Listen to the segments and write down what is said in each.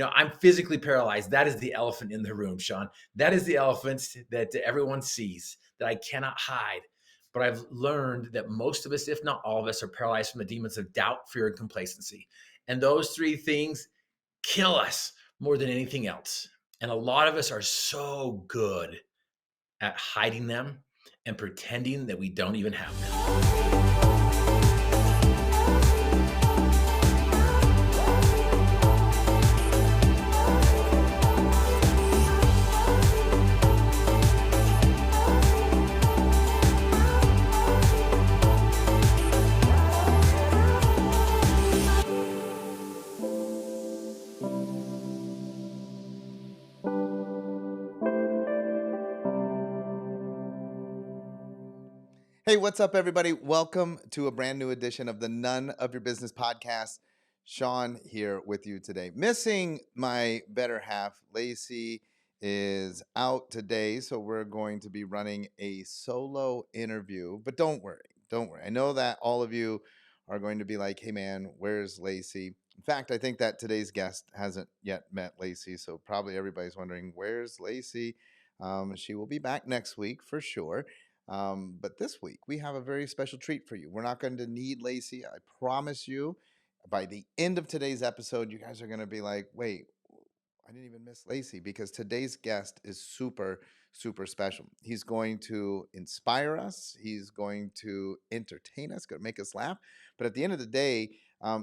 I'm physically paralyzed. That is the elephant in the room, Shawn. That is the elephant that everyone sees, that I cannot hide. But I've learned that most of us, if not all of us, are paralyzed from the demons of doubt, fear, and complacency. And those three things kill us more than anything else. And a lot of us are so good at hiding them and pretending that we don't even have them. Hey, what's up, everybody? Welcome to a brand new edition of the None of Your Business podcast. Shawn here with you today. Missing my better half, Lacey, is out today, so we're going to be running a solo interview. But don't worry. I know that all of you are going to be like, hey, man, where's Lacey? In fact, I think that today's guest hasn't yet met Lacey, so probably everybody's wondering, where's Lacey? She will be back next week for sure. But this week, we have a very special treat for you. We're not going to need Lacey. I promise you, by the end of today's episode, you guys are going to be like, wait, I didn't even miss Lacey, because today's guest is super, super special. He's going to inspire us. He's going to entertain us, going to make us laugh. But at the end of the day,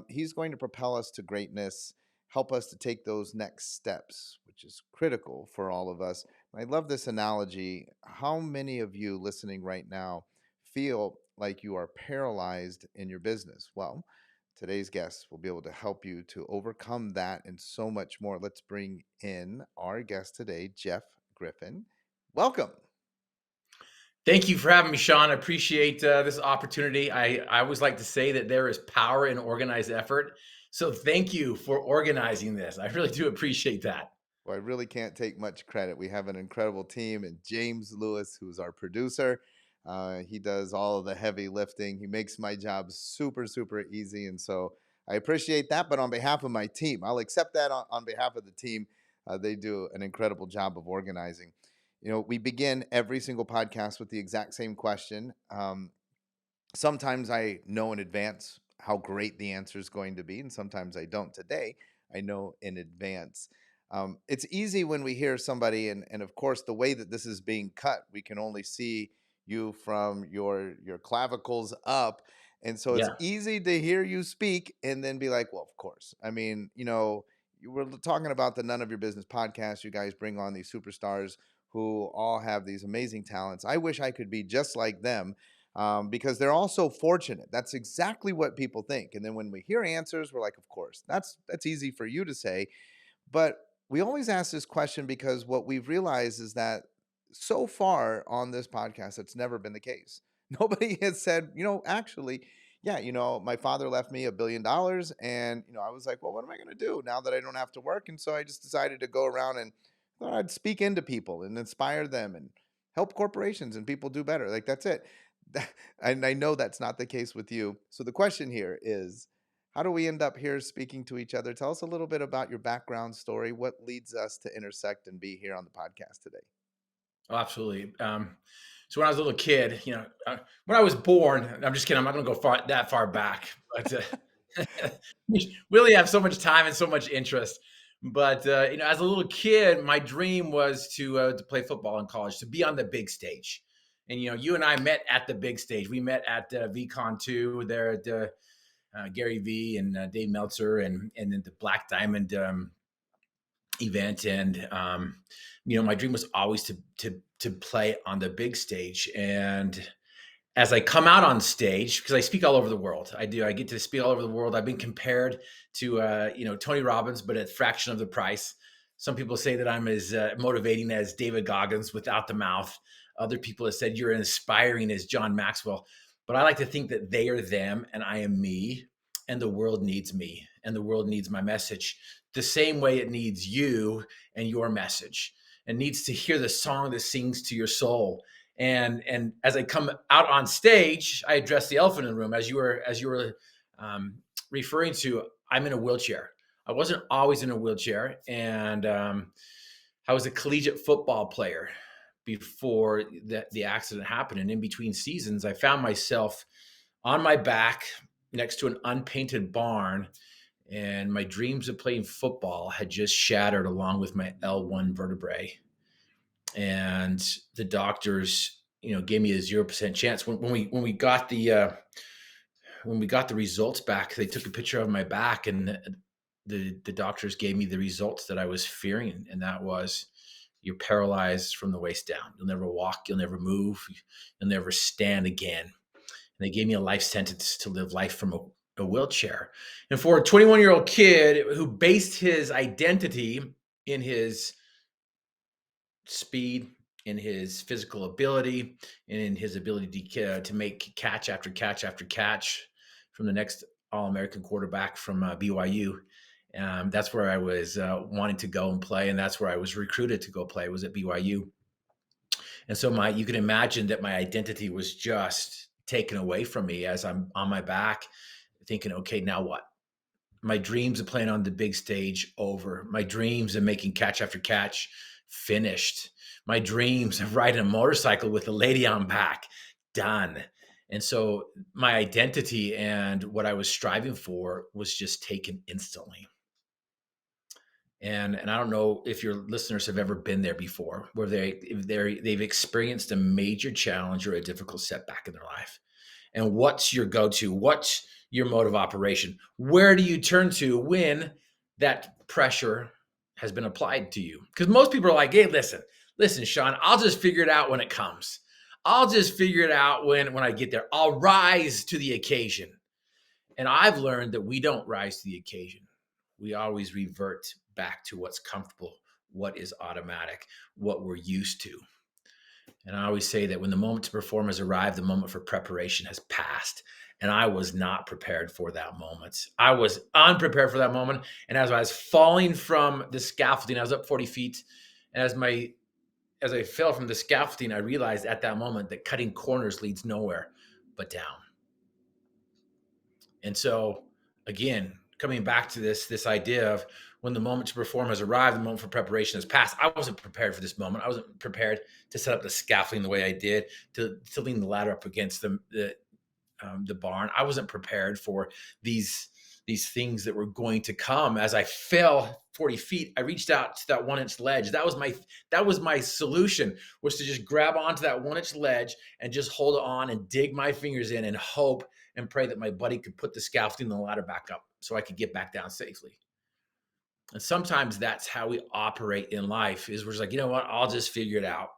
he's going to propel us to greatness, help us to take those next steps, which is critical for all of us. I love this analogy. How many of you listening right now feel like you are paralyzed in your business? Well, today's guest will be able to help you to overcome that and so much more. Let's bring in our guest today, Jeff Griffin. Welcome. Thank you for having me, Shawn. I appreciate this opportunity. I always like to say that there is power in organized effort. So thank you for organizing this. I really do appreciate that. Well, I really can't take much credit. We have an incredible team, and James Lewis, who's our producer, he does all of the heavy lifting. He makes my job super, super easy. And so I appreciate that. But on behalf of my team, I'll accept that on behalf of the team. They do an incredible job of organizing. We begin every single podcast with the exact same question. Sometimes I know in advance how great the answer is going to be, and sometimes I don't. Today, I know in advance. It's easy when we hear somebody, and of course, the way that this is being cut, we can only see you from your clavicles up. And so it's easy to hear you speak and then be like, well, of course. I mean, you were talking about the None of Your Business podcast. You guys bring on these superstars who all have these amazing talents. I wish I could be just like them. Because they're all so fortunate. That's exactly what people think. And then when we hear answers, we're like, of course, that's easy for you to say. But we always ask this question because what we've realized is that so far on this podcast, it's never been the case. Nobody has said, actually, yeah, my father left me $1 billion. And, I was like, well, what am I going to do now that I don't have to work? And so I just decided to go around and thought I'd speak into people and inspire them and help corporations and people do better. Like, that's it. And I know that's not the case with you. So the question here is, how do we end up here speaking to each other? Tell us a little bit about your background story. What leads us to intersect and be here on the podcast today? Oh, absolutely. So when I was a little kid, when I was born, I'm just kidding. I'm not going to go that far back, but we really have so much time and so much interest. But as a little kid, my dream was to play football in college, to be on the big stage. And you and I met at the big stage. We met at Vcon 2 there at Gary V and Dave Meltzer, and then the Black Diamond event. And my dream was always to play on the big stage. And as I come out on stage, because I speak all over the world, I get to speak all over the world. I've been compared to Tony Robbins, but at a fraction of the price. Some people say that I'm as motivating as David Goggins without the mouth. Other people have said you're inspiring as John Maxwell. But I like to think that they are them and I am me, and the world needs me, and the world needs my message the same way it needs you and your message, and needs to hear the song that sings to your soul. And as I come out on stage, I address the elephant in the room. As you were referring to, I'm in a wheelchair. I wasn't always in a wheelchair, and I was a collegiate football player before the accident happened. And in between seasons, I found myself on my back next to an unpainted barn, and my dreams of playing football had just shattered along with my L1 vertebrae. And the doctors, gave me a 0% chance. When we got the results back, they took a picture of my back, and the doctors gave me the results that I was fearing, and that was, you're paralyzed from the waist down. You'll never walk. You'll never move. You'll never stand again. And they gave me a life sentence to live life from a wheelchair. And for a 21-year-old kid who based his identity in his speed, in his physical ability, and in his ability to make catch after catch after catch from the next All-American quarterback from BYU. That's where I was wanting to go and play, and that's where I was recruited to go play, was at BYU. And so you can imagine that my identity was just taken away from me as I'm on my back, thinking, okay, now what? My dreams of playing on the big stage over. My dreams of making catch after catch finished. My dreams of riding a motorcycle with a lady on back done. And so my identity and what I was striving for was just taken instantly. And I don't know if your listeners have ever been there before, where they've experienced a major challenge or a difficult setback in their life. And what's your go-to? What's your mode of operation? Where do you turn to when that pressure has been applied to you? Because most people are like, hey, listen, Shawn, I'll just figure it out when it comes. I'll just figure it out when I get there. I'll rise to the occasion. And I've learned that we don't rise to the occasion. We always revert back to what's comfortable, what is automatic, what we're used to. And I always say that when the moment to perform has arrived, the moment for preparation has passed. And I was not prepared for that moment. I was unprepared for that moment. And as I was falling from the scaffolding, I was up 40 feet. And as I fell from the scaffolding, I realized at that moment that cutting corners leads nowhere but down. And so, again, coming back to this idea of when the moment to perform has arrived, the moment for preparation has passed. I wasn't prepared for this moment. I wasn't prepared to set up the scaffolding the way I did, to lean the ladder up against the barn. I wasn't prepared for these things that were going to come. As I fell 40 feet, I reached out to that 1-inch ledge. That was my solution, was to just grab onto that 1-inch ledge and just hold on and dig my fingers in and hope and pray that my buddy could put the scaffolding and the ladder back up so I could get back down safely. And sometimes that's how we operate in life, is we're just like, you know what, I'll just figure it out.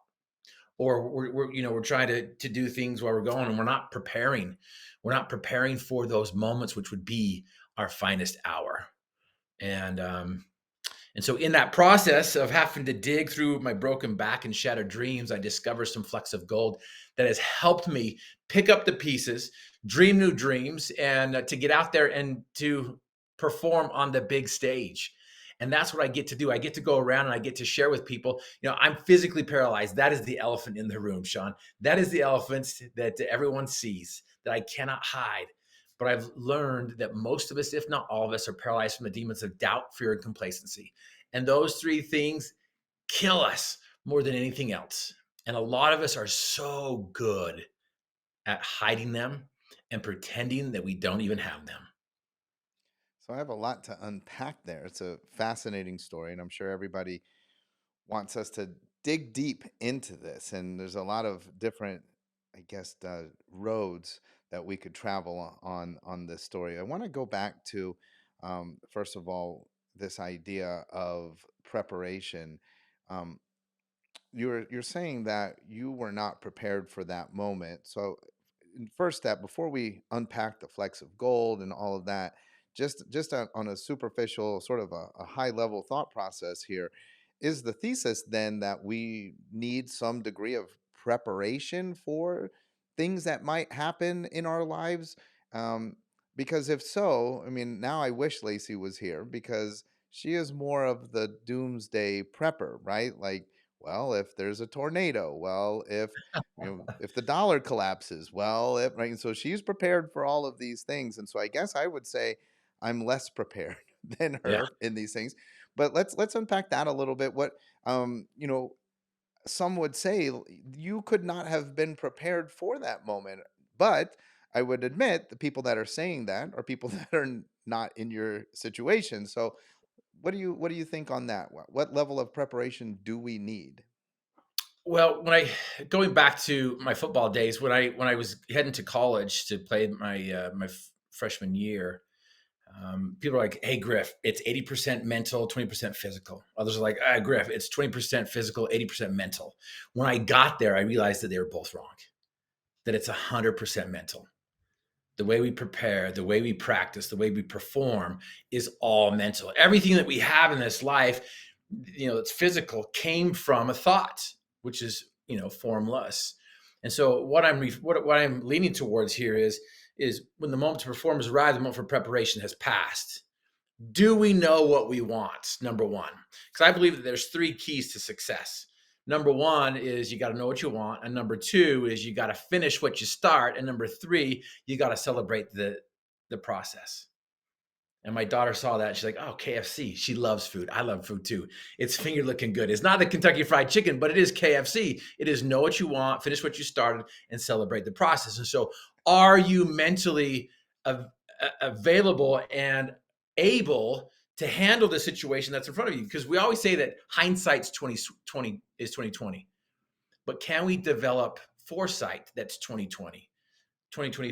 Or we're trying to do things while we're going, and we're not preparing. We're not preparing for those moments, which would be our finest hour. And so in that process of having to dig through my broken back and shattered dreams, I discovered some flecks of gold that has helped me pick up the pieces, dream new dreams, and to get out there and to perform on the big stage. And that's what I get to do. I get to go around and I get to share with people, I'm physically paralyzed. That is the elephant in the room, Shawn. That is the elephant that everyone sees, that I cannot hide. But I've learned that most of us, if not all of us, are paralyzed from the demons of doubt, fear, and complacency. And those three things kill us more than anything else. And a lot of us are so good at hiding them and pretending that we don't even have them. So I have a lot to unpack there. It's a fascinating story, and I'm sure everybody wants us to dig deep into this. And there's a lot of different, I guess, roads that we could travel on this story. I want to go back to, first of all, this idea of preparation. Um, you're saying that you were not prepared for that moment. So, first step, before we unpack the flecks of gold and all of that, just on a superficial, sort of a high level thought process here, is the thesis then that we need some degree of preparation for things that might happen in our lives? Um, because if so, I mean, now I wish Lacey was here, because she is more of the doomsday prepper, right? Like, well, if there's a tornado, well, if the dollar collapses, well, right. And so she's prepared for all of these things. And so I guess I would say I'm less prepared. than Yeah. her in these things. But let's unpack that a little bit. What you know, some would say you could not have been prepared for that moment. But I would admit the people that are saying that are people that are not in your situation. So what do you think on that? What level of preparation do we need? Well, when I going back to my football days, when I was heading to college to play my freshman year, people are like, "Hey, Griff, it's 80% mental, 20% physical." Others are like, "Ah, Griff, it's 20% physical, 80% mental." When I got there, I realized that they were both wrong. That it's 100% mental. The way we prepare, the way we practice, the way we perform is all mental. Everything that we have in this life, that's physical, came from a thought, which is formless. And so what I'm leaning towards here is when the moment to perform has arrived, the moment for preparation has passed. Do we know what we want? Number one, because I believe that there's three keys to success. Number one is you got to know what you want, and number two is you got to finish what you start, and number three, you got to celebrate the process. And my daughter saw that. She's like, "Oh, KFC." She loves food. I love food too. It's finger looking good. It's not the Kentucky Fried Chicken, but it is KFC. It is know what you want, finish what you started, and celebrate the process. And so, are you mentally av- available and able to handle the situation that's in front of you? Because we always say that hindsight's 2020 is 2020, but can we develop foresight that's 2020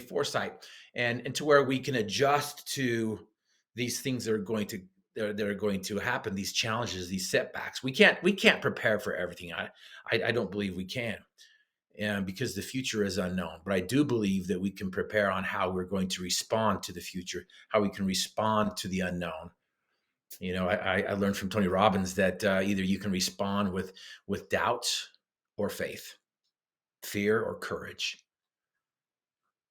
foresight, and to where we can adjust to these things that are going to happen, these challenges, these setbacks. We can't prepare for everything. I don't believe we can, and because the future is unknown. But I do believe that we can prepare on how we're going to respond to the future, how we can respond to the unknown. I learned from Tony Robbins that either you can respond with doubt or faith, fear or courage,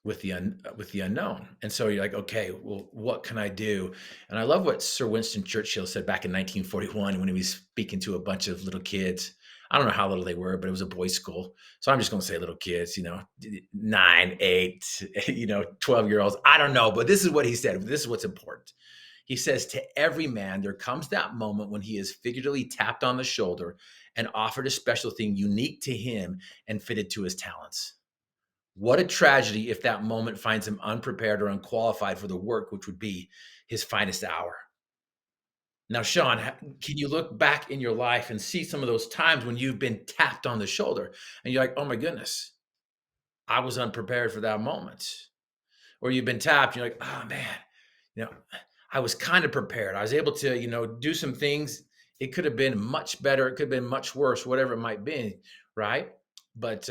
with the unknown. And so you're like, okay, well, what can I do? And I love what Sir Winston Churchill said back in 1941 when he was speaking to a bunch of little kids. I don't know how little they were, but it was a boys' school. So I'm just going to say little kids, 9, 8, 12-year-olds. I don't know, but this is what he said. This is what's important. He says, to every man, there comes that moment when he is figuratively tapped on the shoulder and offered a special thing unique to him and fitted to his talents. What a tragedy if that moment finds him unprepared or unqualified for the work which would be his finest hour. Now, Shawn, can you look back in your life and see some of those times when you've been tapped on the shoulder and you're like, oh my goodness, I was unprepared for that moment? Or you've been tapped, and you're like, oh man, you know, I was kind of prepared. I was able to, do some things. It could have been much better. It could have been much worse, whatever it might be, right? But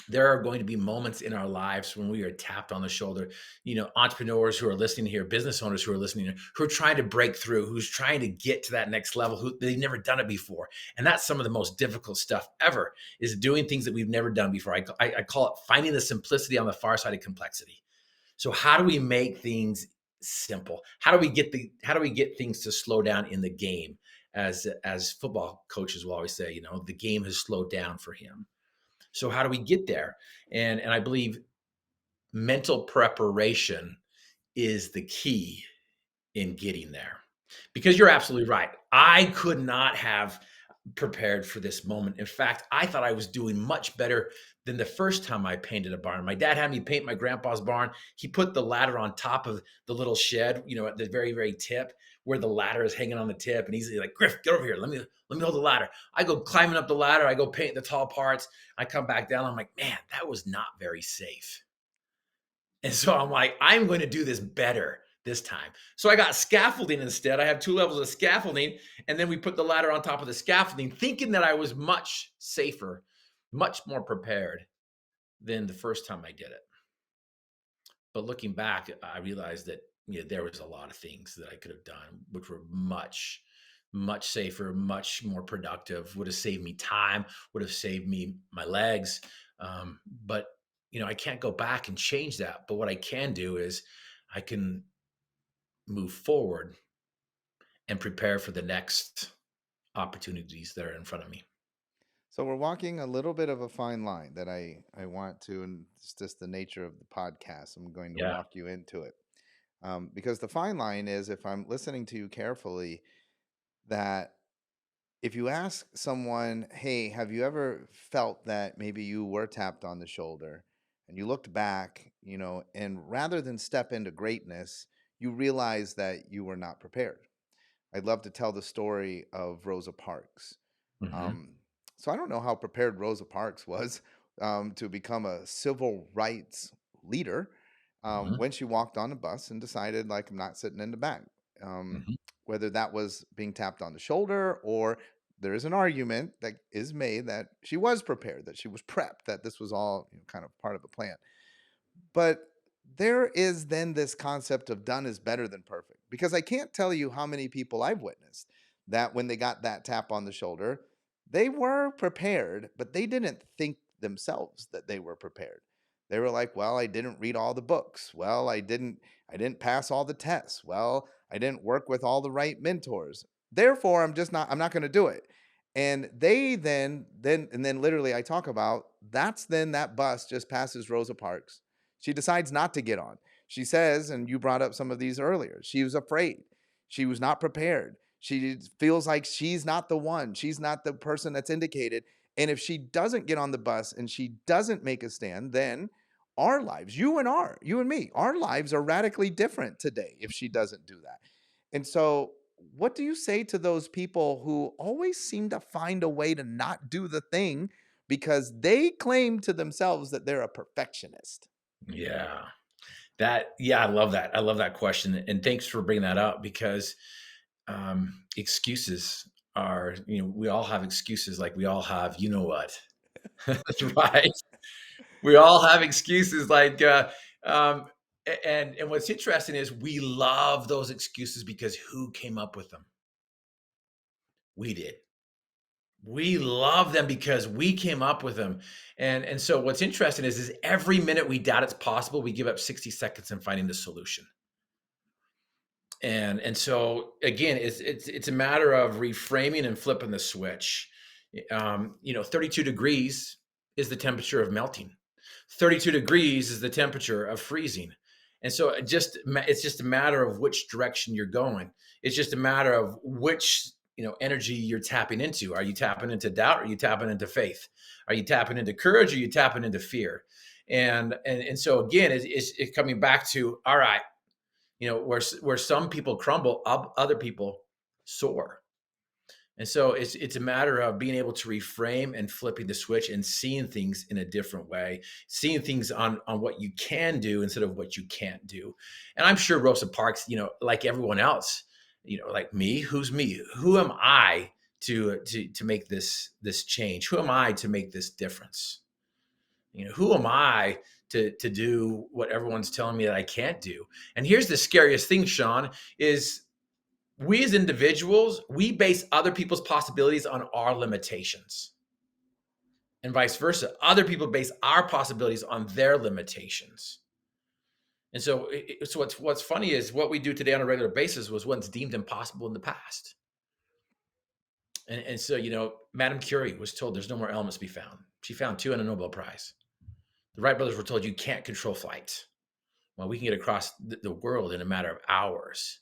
there are going to be moments in our lives when we are tapped on the shoulder. Entrepreneurs who are listening here, business owners who are listening here, who are trying to break through, who's trying to get to that next level, who they've never done it before. And that's some of the most difficult stuff ever, is doing things that we've never done before. I call it finding the simplicity on the far side of complexity. So how do we make things simple? How do we get things to slow down in the game? As football coaches will always say, the game has slowed down for him. So how do we get there? And I believe mental preparation is the key in getting there. Because you're absolutely right. I could not have prepared for this moment. In fact, I thought I was doing much better than the first time I painted a barn. My dad had me paint my grandpa's barn. He put the ladder on top of the little shed, at the very, very tip where the ladder is hanging on the tip. And he's like, Griff, get over here. Let me hold the ladder. I go climbing up the ladder. I go paint the tall parts. I come back down. I'm like, man, that was not very safe. And so I'm like, I'm going to do this better this time. So I got scaffolding instead. I have two levels of scaffolding. And then we put the ladder on top of the scaffolding, thinking that I was much safer, much more prepared than the first time I did it. But looking back, I realized that there was a lot of things that I could have done, which were much, much safer, much more productive, would have saved me time, would have saved me my legs. But I can't go back and change that. But what I can do is I can move forward and prepare for the next opportunities that are in front of me. So we're walking a little bit of a fine line that I want to, and it's just the nature of the podcast. I'm going to Yeah. walk you into it. Because the fine line is, if I'm listening to you carefully, that if you ask someone, hey, have you ever felt that maybe you were tapped on the shoulder and you looked back, and rather than step into greatness, you realize that you were not prepared. I'd love to tell the story of Rosa Parks. Mhm, Um, so I don't know how prepared Rosa Parks was to become a civil rights leader mhm, when she walked on the bus and decided, like, I'm not sitting in the back. Um, mhm. whether that was being tapped on the shoulder, or there is an argument that is made that she was prepared, that she was prepped, that this was all kind of part of a plan. But there is then this concept of done is better than perfect, because I can't tell you how many people I've witnessed that when they got that tap on the shoulder, they were prepared, but they didn't think themselves that they were prepared. They were like, well, I didn't read all the books. Well, I didn't pass all the tests. Well, I didn't work with all the right mentors. Therefore, I'm not going to do it. And they then literally I talk about, that's then that bus just passes Rosa Parks. She decides not to get on. She says, and you brought up some of these earlier, she was afraid. She was not prepared. She feels like she's not the one. She's not the person that's indicated. And if she doesn't get on the bus and she doesn't make a stand, then our lives, you and me, our lives are radically different today if she doesn't do that. And so, what do you say to those people who always seem to find a way to not do the thing because they claim to themselves that they're a perfectionist? Yeah. I love that. I love that question, and thanks for bringing that up because, excuses are, we all have excuses, like we all have, you know what? Right? We all have excuses like, um, and what's interesting is we love those excuses because who came up with them? We did. We love them because we came up with them. And so what's interesting is every minute we doubt it's possible, we give up 60 seconds in finding the solution. And so again, it's a matter of reframing and flipping the switch. 32 degrees is the temperature of melting. 32 degrees is the temperature of freezing. And so it's just a matter of which direction you're going. It's just a matter of which, energy you're tapping into. Are you tapping into doubt? Or are you tapping into faith? Are you tapping into courage? Or are you tapping into fear? And so again, it's coming back to, all right, where some people crumble, other people soar. And so it's a matter of being able to reframe and flipping the switch and seeing things in a different way, seeing things on what you can do instead of what you can't do. And I'm sure Rosa Parks, like everyone else, like me, who's me? Who am I to make this change? Who am I to make this difference? Who am I to do what everyone's telling me that I can't do? And here's the scariest thing, Shawn, is we as individuals, we base other people's possibilities on our limitations. And vice versa. Other people base our possibilities on their limitations. And so what's funny is what we do today on a regular basis was once deemed impossible in the past. And so, Madame Curie was told there's no more elements to be found. She found two and a Nobel Prize. The Wright brothers were told you can't control flight. Well, we can get across the world in a matter of hours.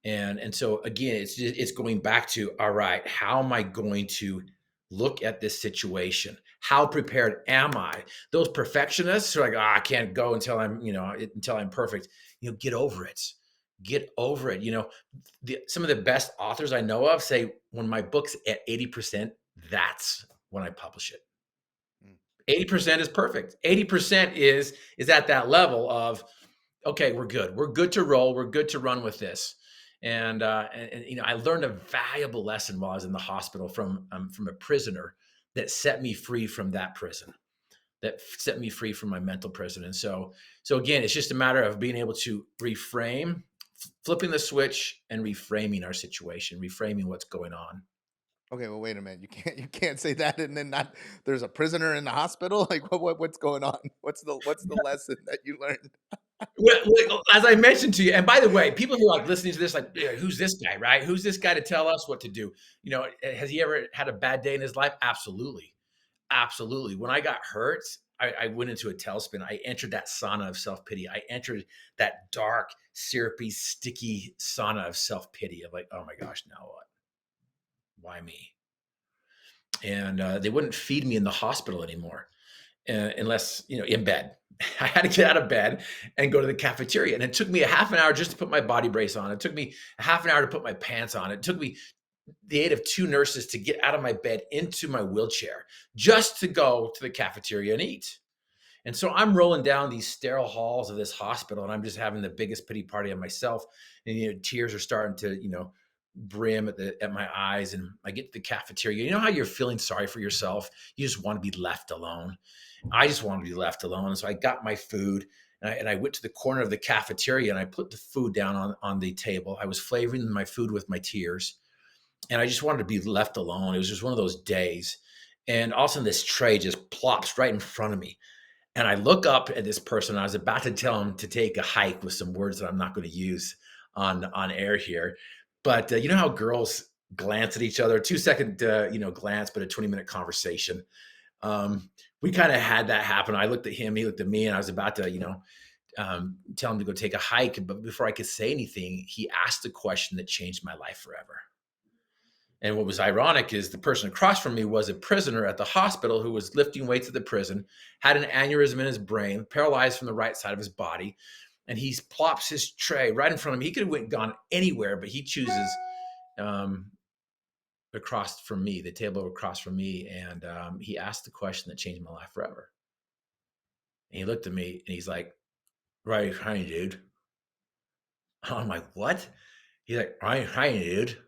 And so again, it's going back to, all right, how am I going to look at this situation? How prepared am I? Those perfectionists who are like, I can't go until I'm perfect. Get over it. Get over it. Some of the best authors I know of say when my book's at 80%, that's when I publish it. Mm. 80% is perfect. 80% is at that level of, okay, we're good. We're good to roll. We're good to run with this. And I learned a valuable lesson while I was in the hospital from a prisoner that set me free from that prison, that set me free from my mental prison. And so again, it's just a matter of being able to reframe, flipping the switch, and reframing our situation, reframing what's going on. Okay, well, wait a minute. You can't say that and then not. There's a prisoner in the hospital. Like, what's going on? What's the lesson that you learned? Well, as I mentioned to you, and by the way, people who are like listening to this, like, yeah, who's this guy, right? Who's this guy to tell us what to do? Has he ever had a bad day in his life? Absolutely. Absolutely. When I got hurt, I went into a tailspin. I entered that sauna of self pity. I entered that dark, syrupy, sticky sauna of self pity. Of like, oh my gosh, now what? Why me? And they wouldn't feed me in the hospital anymore unless in bed. I had to get out of bed and go to the cafeteria, and it took me a half an hour just to put my body brace on. It took me a half an hour to put my pants on. It took me the aid of two nurses to get out of my bed into my wheelchair just to go to the cafeteria and eat. And so I'm rolling down these sterile halls of this hospital, and I'm just having the biggest pity party on myself. And tears are starting to brim at my eyes. And I get to the cafeteria. You know how you're feeling sorry for yourself? You just want to be left alone. I just wanted to be left alone. So I got my food, and I went to the corner of the cafeteria, and I put the food down on the table. I was flavoring my food with my tears, and I just wanted to be left alone. It was just one of those days. And all of a sudden, this tray just plops right in front of me. And I look up at this person. I was about to tell him to take a hike with some words that I'm not going to use on air here. But you know how girls glance at each other, 2 second glance, but a 20-minute conversation. We kind of had that happen. I looked at him, he looked at me, and I was about to tell him to go take a hike. But before I could say anything, he asked a question that changed my life forever. And what was ironic is the person across from me was a prisoner at the hospital who was lifting weights at the prison, had an aneurysm in his brain, paralyzed from the right side of his body. And he plops his tray right in front of me. He could have gone anywhere, but he chooses um, across from me, the table across from me. And he asked the question that changed my life forever. And he looked at me and he's like, right, hi, dude. I'm like, what? He's like, right, hi, dude.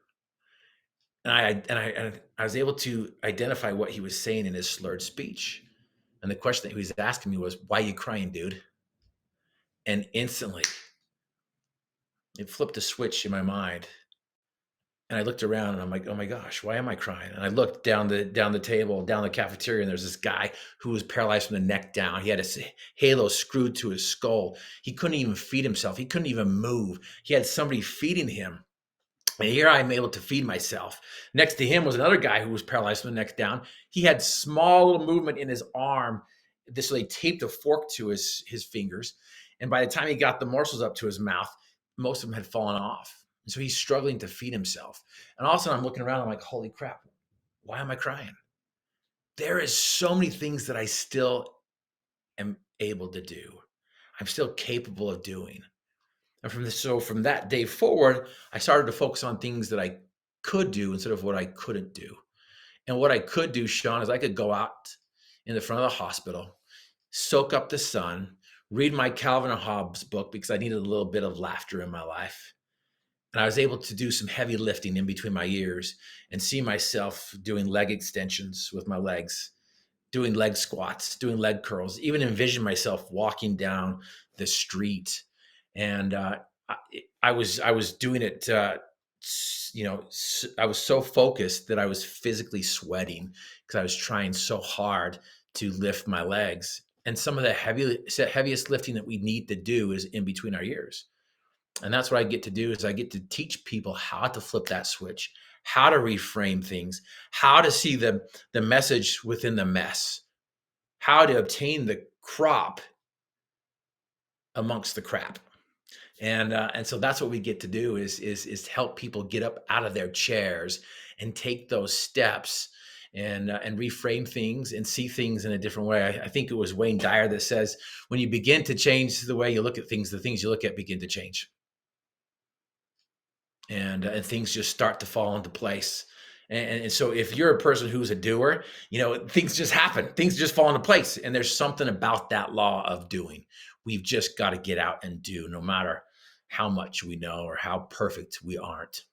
And I was able to identify what he was saying in his slurred speech. And the question that he was asking me was, "Why are you crying, dude?" And instantly, it flipped a switch in my mind. And I looked around and I'm like, "Oh my gosh, why am I crying?" And I looked down the table, down the cafeteria, and there's this guy who was paralyzed from the neck down. He had a halo screwed to his skull. He couldn't even feed himself. He couldn't even move. He had somebody feeding him. And here I'm able to feed myself. Next to him was another guy who was paralyzed from the neck down. He had small little movement in his arm. So they taped a fork to his fingers. And by the time he got the morsels up to his mouth, most of them had fallen off. And so he's struggling to feed himself. And all of a sudden I'm looking around, I'm like, holy crap, why am I crying? There is so many things that I still am able to do. I'm still capable of doing. And from that day forward, I started to focus on things that I could do instead of what I couldn't do. And what I could do, Shawn, is I could go out in the front of the hospital, soak up the sun, read my Calvin and Hobbes book because I needed a little bit of laughter in my life. And I was able to do some heavy lifting in between my ears and see myself doing leg extensions with my legs, doing leg squats, doing leg curls, even envision myself walking down the street. And I, I was doing it. I was so focused that I was physically sweating because I was trying so hard to lift my legs. And some of the heaviest lifting that we need to do is in between our ears. And that's what I get to do is I get to teach people how to flip that switch, how to reframe things, how to see the message within the mess, how to obtain the crop amongst the crap. And so that's what we get to do is to help people get up out of their chairs and take those steps and reframe things and see things in a different way. I think it was Wayne Dyer that says, when you begin to change the way you look at things, the things you look at begin to change. And things just start to fall into place. And so if you're a person who's a doer, things just happen. Things just fall into place. And there's something about that law of doing. We've just got to get out and do, no matter how much we know or how perfect we aren't.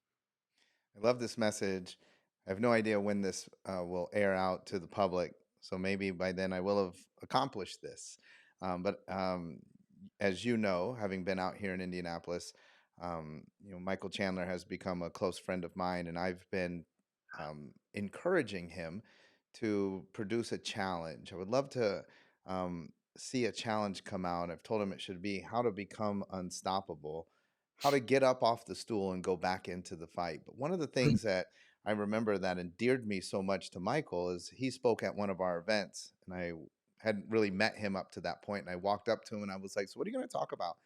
I love this message. I have no idea when this will air out to the public, so maybe by then I will have accomplished this. But as you know, having been out here in Indianapolis, Michael Chandler has become a close friend of mine, and I've been encouraging him to produce a challenge. I would love to see a challenge come out. I've told him it should be how to become unstoppable, how to get up off the stool and go back into the fight. But one of the things that I remember that endeared me so much to Michael is he spoke at one of our events, and I hadn't really met him up to that point. And I walked up to him and I was like, "So what are you going to talk about?"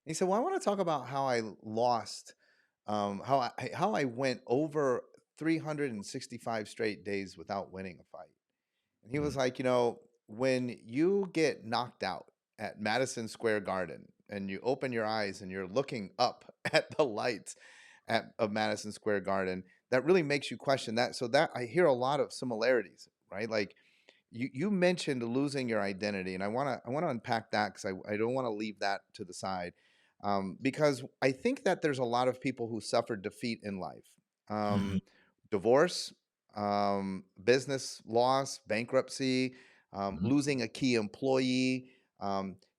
And he said, "Well, I want to talk about how I lost, how I went over 365 straight days without winning a fight." And he was Mm, like, when you get knocked out at Madison Square Garden and you open your eyes and you're looking up at the lights of Madison Square Garden, that really makes you question that. So that I hear a lot of similarities, right? Like you mentioned losing your identity, and I want to unpack that because I don't want to leave that to the side, because I think that there's a lot of people who suffered defeat in life, mhm, divorce, business loss, bankruptcy, mhm, losing a key employee,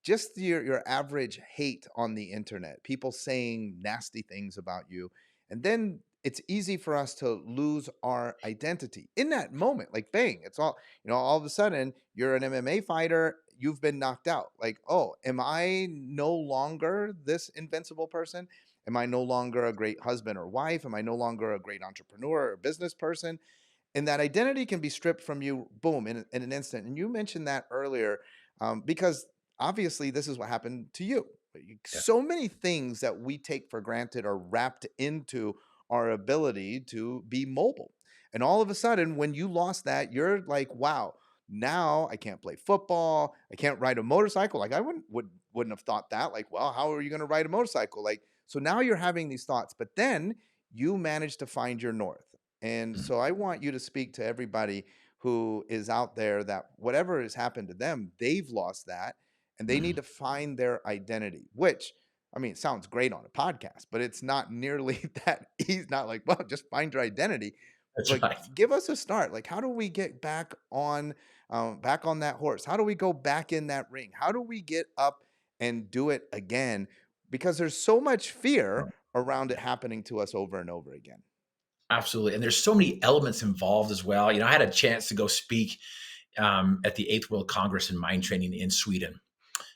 just your average hate on the internet, people saying nasty things about you, and then it's easy for us to lose our identity in that moment. Like, bang, it's all of a sudden you're an MMA fighter, you've been knocked out. Like, oh, am I no longer this invincible person? Am I no longer a great husband or wife? Am I no longer a great entrepreneur or business person? And that identity can be stripped from you, boom, in an instant. And you mentioned that earlier, because obviously this is what happened to you. yeah, So many things that we take for granted are wrapped into our ability to be mobile. And all of a sudden, when you lost that, you're like, wow, now I can't play football. I can't ride a motorcycle. Like, I wouldn't have thought that. Like, well, how are you going to ride a motorcycle? Like, so now you're having these thoughts, but then you manage to find your north. And mhm, so I want you to speak to everybody who is out there that whatever has happened to them, they've lost that and they need mhm. to find their identity, which, I mean, it sounds great on a podcast, but it's not nearly that easy. Not like, well, just find your identity. That's Like, right. give us a start. Like, how do we get back on that horse? How do we go back in that ring? How do we get up and do it again? Because there's so much fear around it happening to us over and over again. Absolutely, and there's so many elements involved as well. I had a chance to go speak, at the Eighth World Congress in Mind Training in Sweden.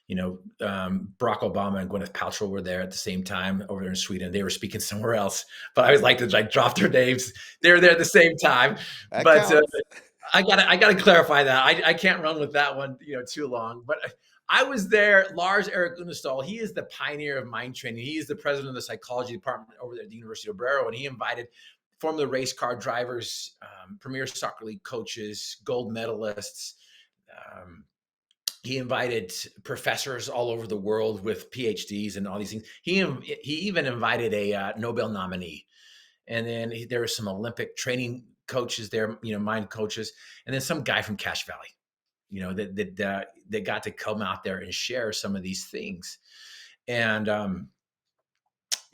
Barack Obama and Gwyneth Paltrow were there at the same time over there in Sweden. They were speaking somewhere else, but I always like to like drop their names. They were there at the same time. That But counts. I gotta clarify that. I can't run with that one, too long. But I was there. Lars Erik Unestål, he is the pioneer of mind training. He is the president of the psychology department over there at the University of Obrero, and he invited Formula race car drivers, premier soccer league coaches, gold medalists. Um, he invited professors all over the world with PhDs and all these things. He even invited a Nobel nominee, and then there were some Olympic training coaches there, mind coaches, and then some guy from Cache Valley, that got to come out there and share some of these things. And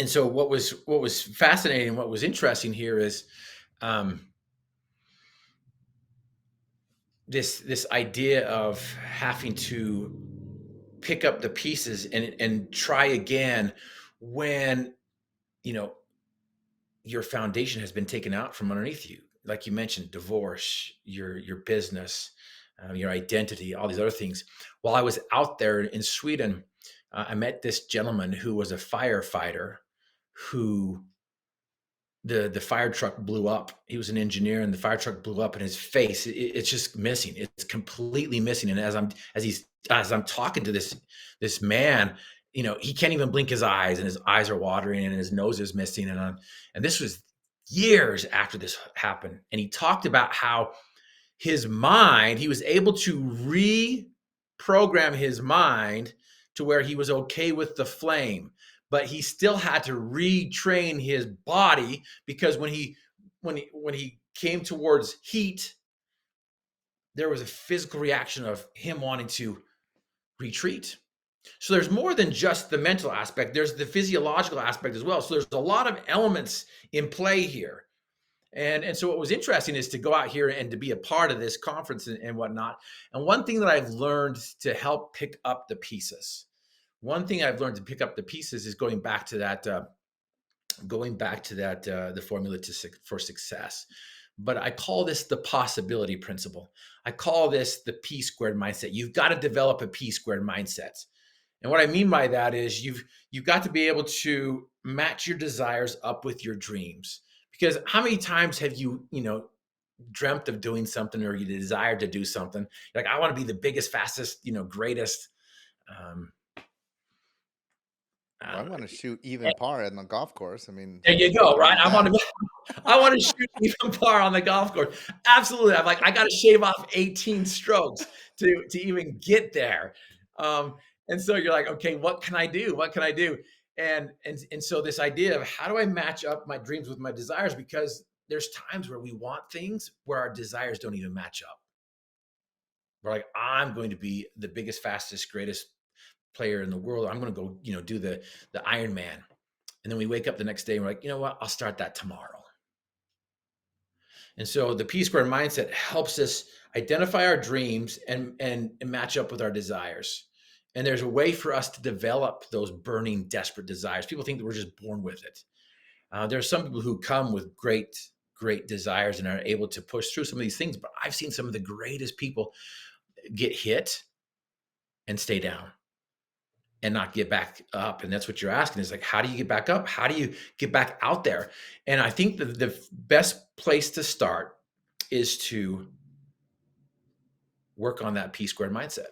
so what was fascinating, what was interesting here is um, this idea of having to pick up the pieces and try again when you know your foundation has been taken out from underneath you, like you mentioned, divorce, your business, your identity, all these other things. While I was out there in Sweden, I met this gentleman who was a firefighter who the fire truck blew up. He was an engineer, and the fire truck blew up, and his face, it's just missing. It's completely missing. And as I'm talking to this man, he can't even blink his eyes, and his eyes are watering, and his nose is missing. And this was years after this happened. And he talked about how his mind, he was able to reprogram his mind to where he was okay with the flame, but he still had to retrain his body because when he came towards heat, there was a physical reaction of him wanting to retreat. So there's more than just the mental aspect, there's the physiological aspect as well. So there's a lot of elements in play here. And so what was interesting is to go out here and to be a part of this conference and whatnot. And one thing that I've learned to help pick up the pieces, one thing I've learned to pick up the pieces is going back to that the formula for success. But I call this the possibility principle. I call this the P squared mindset. You've got to develop a P squared mindset. And what I mean by that is you've got to be able to match your desires up with your dreams. Because how many times have you dreamt of doing something or you desired to do something. Like, I want to be the biggest, fastest, greatest. Um, I Well, I don't know. want to shoot even par on the golf course. I mean, There you who go, could right? beat that? I want to shoot even par on the golf course. Absolutely. I'm like, I got to shave off 18 strokes to even get there. Um, and so you're like, okay, what can I do? What can I do? And so this idea of how do I match up my dreams with my desires? Because there's times where we want things where our desires don't even match up. We're like, I'm going to be the biggest, fastest, greatest player in the world. I'm going to go, do the Iron Man. And then we wake up the next day and we're like, you know what? I'll start that tomorrow. And so the P squared mindset helps us identify our dreams and match up with our desires. And there's a way for us to develop those burning, desperate desires. People think that we're just born with it. There are some people who come with great desires and are able to push through some of these things. But I've seen some of the greatest people get hit and stay down and not get back up. And that's what you're asking is like, how do you get back up? How do you get back out there? And I think that the best place to start is to work on that P squared mindset.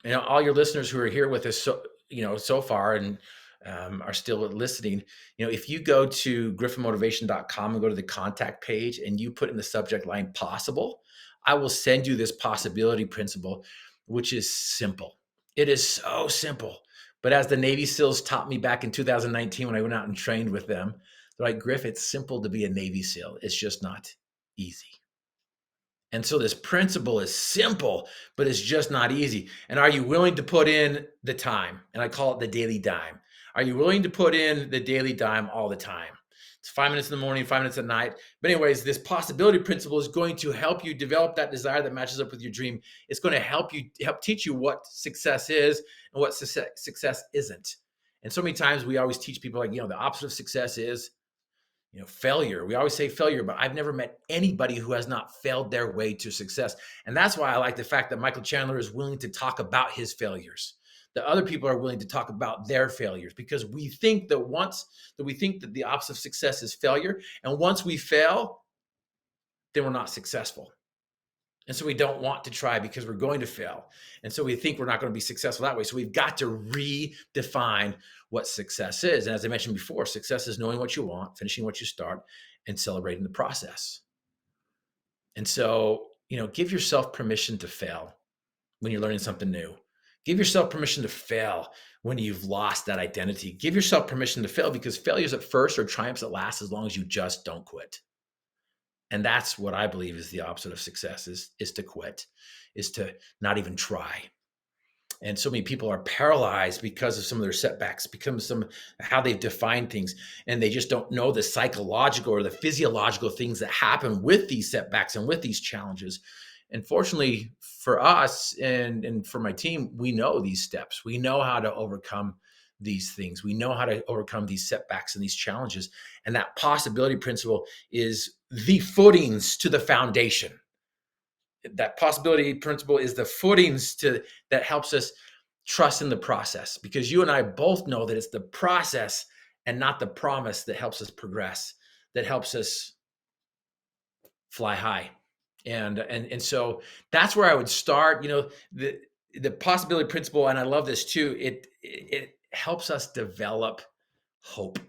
All your listeners who are here with us, so far and are still listening, if you go to griffinmotivation.com and go to the contact page and you put in the subject line possible, I will send you this possibility principle, which is simple. It is so simple. But as the Navy SEALs taught me back in 2019 when I went out and trained with them, they're like, Griff, it's simple to be a Navy SEAL. It's just not easy. And so this principle is simple, but it's just not easy. And are you willing to put in the time? And I call it the daily dime. Are you willing to put in the daily dime all the time? It's 5 minutes in the morning, 5 minutes at night. But anyways, this possibility principle is going to help you develop that desire that matches up with your dream. It's going to help teach you what success is and what success isn't. And so many times we always teach people like, the opposite of success is failure. We always say failure, but I've never met anybody who has not failed their way to success. And that's why I like the fact that Michael Chandler is willing to talk about his failures. That other people are willing to talk about their failures because we think that the opposite of success is failure. And once we fail, then we're not successful. And so we don't want to try because we're going to fail. And so we think we're not going to be successful that way. So we've got to redefine what success is. And as I mentioned before, success is knowing what you want, finishing what you start, and celebrating the process. And so, give yourself permission to fail when you're learning something new. Give yourself permission to fail when you've lost that identity. Give yourself permission to fail because failures at first are triumphs at last as long as you just don't quit. And that's what I believe is the opposite of success is to quit, is to not even try. And so many people are paralyzed because of some of their setbacks, because of how they've defined things, and they just don't know the psychological or the physiological things that happen with these setbacks and with these challenges. And fortunately for us and for my team, we know these steps. We know how to overcome these things. We know how to overcome these setbacks and these challenges. And that possibility principle is the footings to the foundation. That possibility principle is the footings that helps us trust in the process, because you and I both know that it's the process and not the promise that helps us progress, that helps us fly high. And so that's where I would start. The possibility principle, and I love this too. It helps us develop hope.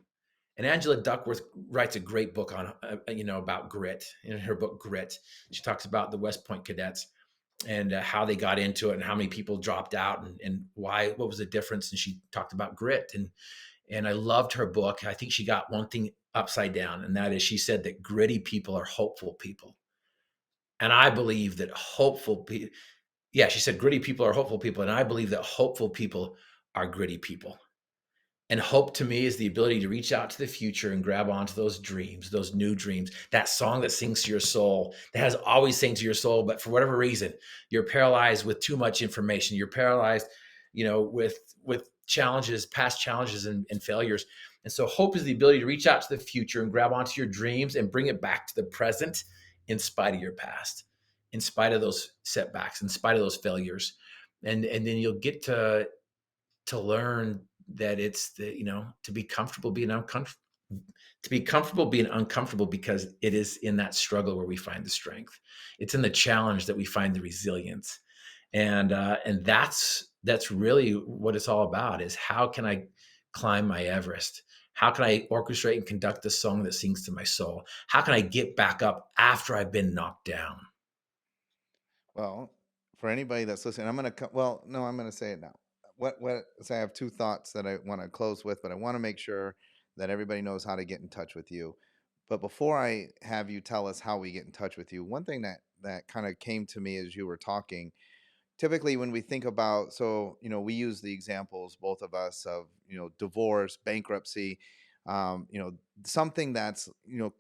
And Angela Duckworth writes a great book on about grit. In her book Grit, she talks about the West Point cadets and how they got into it and how many people dropped out and what was the difference. And she talked about grit. And I loved her book. I think she got one thing upside down, and that is she said that gritty people are hopeful people. And I believe that she said gritty people are hopeful people. And I believe that hopeful people are gritty people. And hope to me is the ability to reach out to the future and grab onto those dreams, those new dreams, that song that sings to your soul, that has always sang to your soul. But for whatever reason, you're paralyzed with too much information. You're paralyzed, with challenges, past challenges and failures. And so hope is the ability to reach out to the future and grab onto your dreams and bring it back to the present in spite of your past, in spite of those setbacks, in spite of those failures. And then you'll get to learn that it's to be comfortable being uncomfortable. to be comfortable being uncomfortable, because it is in that struggle where we find the strength. It's in the challenge that we find the resilience. And that's really what it's all about, is how can I climb my Everest? How can I orchestrate and conduct the song that sings to my soul? How can I get back up after I've been knocked down? Well, for anybody that's listening, I'm going to well, no, I'm going to say it now. What so I have two thoughts that I want to close with, but I want to make sure that everybody knows how to get in touch with you. But before I have you tell us how we get in touch with you, one thing that kind of came to me as you were talking, typically when we think about, so we use the examples, both of us, of divorce, bankruptcy, something that's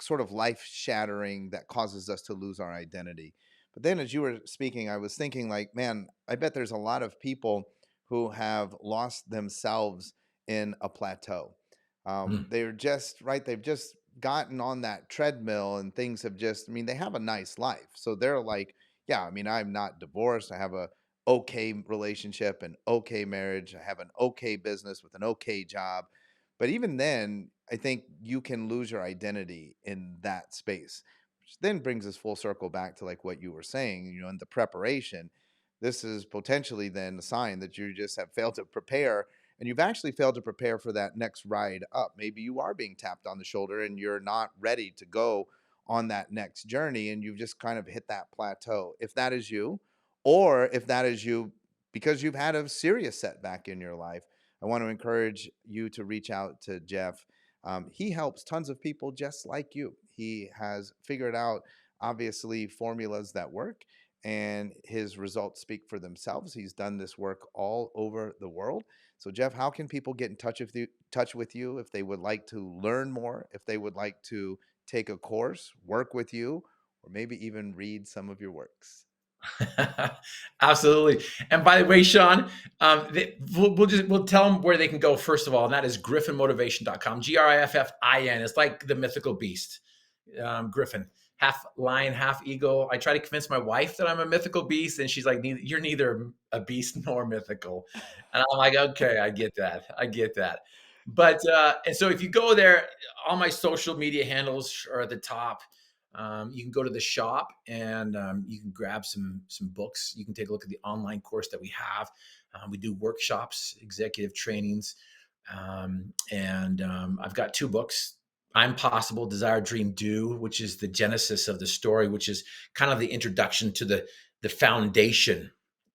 sort of life shattering, that causes us to lose our identity. But then as you were speaking, I was thinking, like, man, I bet there's a lot of people who have lost themselves in a plateau. Mm. They're just right, they've just gotten on that treadmill, and things have just, I mean, they have a nice life, so they're like, yeah, I mean, I'm not divorced, I have a okay relationship, an okay marriage, I have an okay business with an okay job. But even then, I think you can lose your identity in that space, which then brings us full circle back to like what you were saying, in the preparation. This is potentially then a sign that you just have failed to prepare, and you've actually failed to prepare for that next ride up. Maybe you are being tapped on the shoulder and you're not ready to go on that next journey, and you've just kind of hit that plateau. If that is you, or if that is you because you've had a serious setback in your life, I want to encourage you to reach out to Jeff. He helps tons of people just like you. He has figured out, obviously, formulas that work, and his results speak for themselves. He's done this work all over the world. So, Jeff, how can people get in touch with you if they would like to learn more, if they would like to take a course, work with you, or maybe even read some of your works? Absolutely. And by the way, Shawn, we'll tell them where they can go first of all, and that is griffinmotivation.com. Griffin. It's like the mythical beast, Griffin, half lion, half eagle. I try to convince my wife that I'm a mythical beast, and she's like, "You're neither a beast nor mythical." And I'm like, "Okay, I get that. I get that." But and so if you go there, all my social media handles are at the top. You can go to the shop, and you can grab some books. You can take a look at the online course that we have. We do workshops, executive trainings, and I've got two books. I'm Possible, Desire, Dream, Do, which is the genesis of the story, which is kind of the introduction to the foundation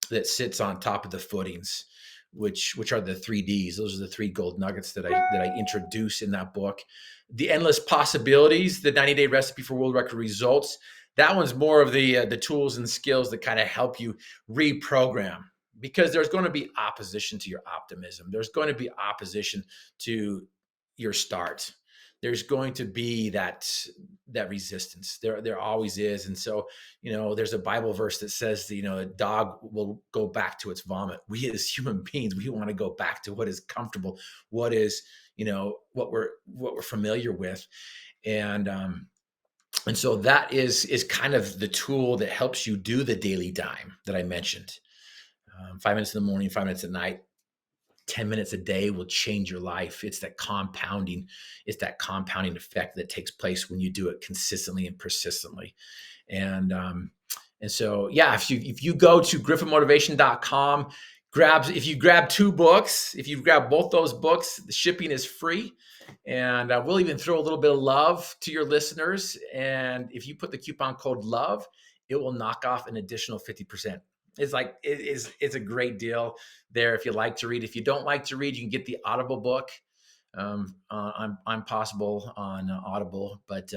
that sits on top of the footings, which are the three Ds. Those are the three gold nuggets that I introduce in that book. The Endless Possibilities, the 90-day recipe for world record results. That one's more of the tools and skills that kind of help you reprogram, because there's going to be opposition to your optimism. There's going to be opposition to your start. There's going to be that resistance. There always is. And so, there's a Bible verse that says that, a dog will go back to its vomit. We as human beings, we want to go back to what is comfortable, what is, what we're familiar with. And so that is kind of the tool that helps you do the daily dime that I mentioned. 5 minutes in the morning, 5 minutes at night, 10 minutes a day will change your life. It's that compounding effect that takes place when you do it consistently and persistently. And so, yeah, if you go to griffinmotivation.com, if you grab two books, if you grab both those books, the shipping is free. And we'll even throw a little bit of love to your listeners. And if you put the coupon code LOVE, it will knock off an additional 50%. It's a great deal there if you like to read. If you don't like to read, you can get the Audible book. I'm Possible on Audible, but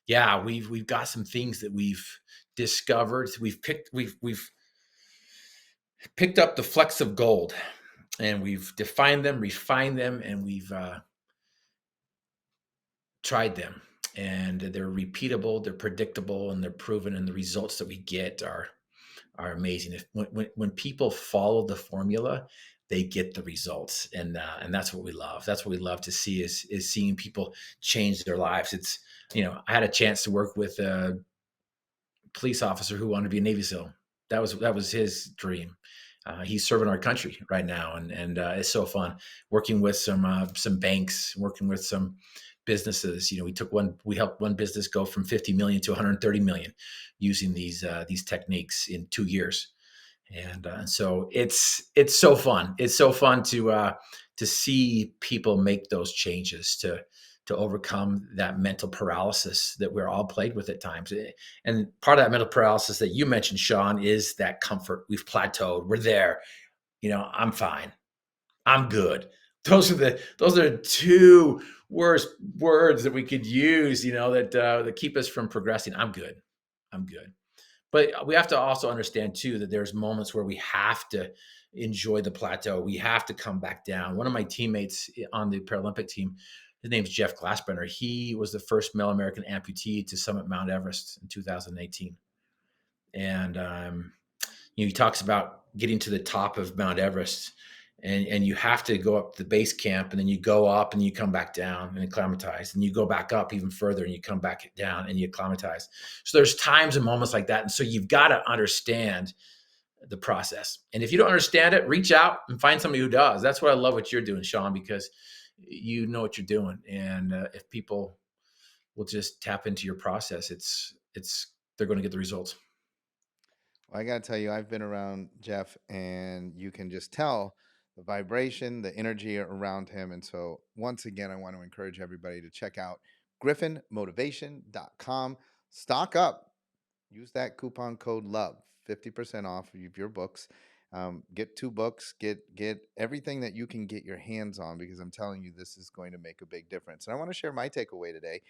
yeah, we've got some things that we've discovered. We've picked up the flecks of gold, and we've defined them, refined them, and we've tried them. And they're repeatable, they're predictable, and they're proven. And the results that we get are amazing. When people follow the formula, they get the results, and that's what we love. That's what we love to see is seeing people change their lives. It's I had a chance to work with a police officer who wanted to be a Navy SEAL. That was his dream. He's serving our country right now, and it's so fun working with some banks, working with some businesses. We helped one business go from 50 million to 130 million using these techniques in 2 years. And so it's so fun. It's so fun to see people make those changes to overcome that mental paralysis that we're all plagued with at times. And part of that mental paralysis that you mentioned, Shawn, is that comfort. We've plateaued. We're there. I'm fine. I'm good. Those are two worst words that we could use, that keep us from progressing. I'm good. I'm good. But we have to also understand too that there's moments where we have to enjoy the plateau. We have to come back down. One of my teammates on the Paralympic team, his name's Jeff Griffin. He was the first male American amputee to summit Mount Everest in 2018. And he talks about getting to the top of Mount Everest, and you have to go up the base camp, and then you go up and you come back down and acclimatize, and you go back up even further and you come back down and you acclimatize. So there's times and moments like that. And so you've got to understand the process. And if you don't understand it, reach out and find somebody who does. That's what I love what you're doing, Shawn, because you know what you're doing. And if people will just tap into your process, they're going to get the results. Well, I got to tell you, I've been around Jeff, and you can just tell the vibration, the energy around him. And so, once again, I want to encourage everybody to check out griffinmotivation.com. Stock up. Use that coupon code LOVE, 50% off of your books. Get 2 books, get everything that you can get your hands on, because I'm telling you, this is going to make a big difference. And I want to share my takeaway today.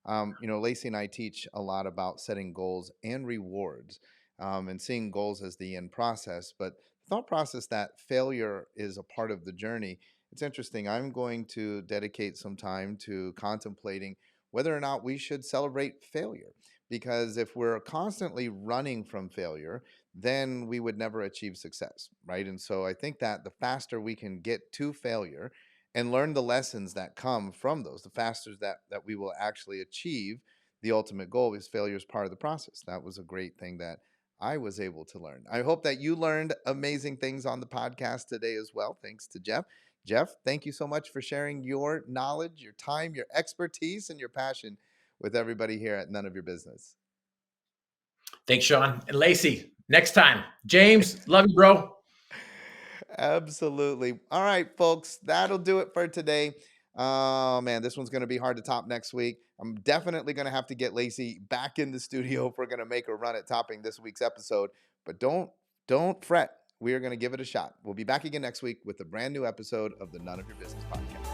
Lacey and I teach a lot about setting goals and rewards, and seeing goals as the end process. But the thought process that failure is a part of the journey. It's interesting. I'm going to dedicate some time to contemplating whether or not we should celebrate failure. Because if we're constantly running from failure, then we would never achieve success, right? And so I think that the faster we can get to failure and learn the lessons that come from those, the faster that we will actually achieve the ultimate goal, because failure is part of the process. That was a great thing that I was able to learn. I hope that you learned amazing things on the podcast today as well. Thanks to Jeff. Jeff, thank you so much for sharing your knowledge, your time, your expertise, and your passion with everybody here at None of Your Business. Thanks, Shawn. And Lacey, next time. James, love you, bro. Absolutely. All right, folks, that'll do it for today. Oh man, this one's going to be hard to top next week. I'm definitely going to have to get Lacey back in the studio if we're going to make a run at topping this week's episode. But don't fret. We are going to give it a shot. We'll be back again next week with a brand new episode of the None of Your Business podcast.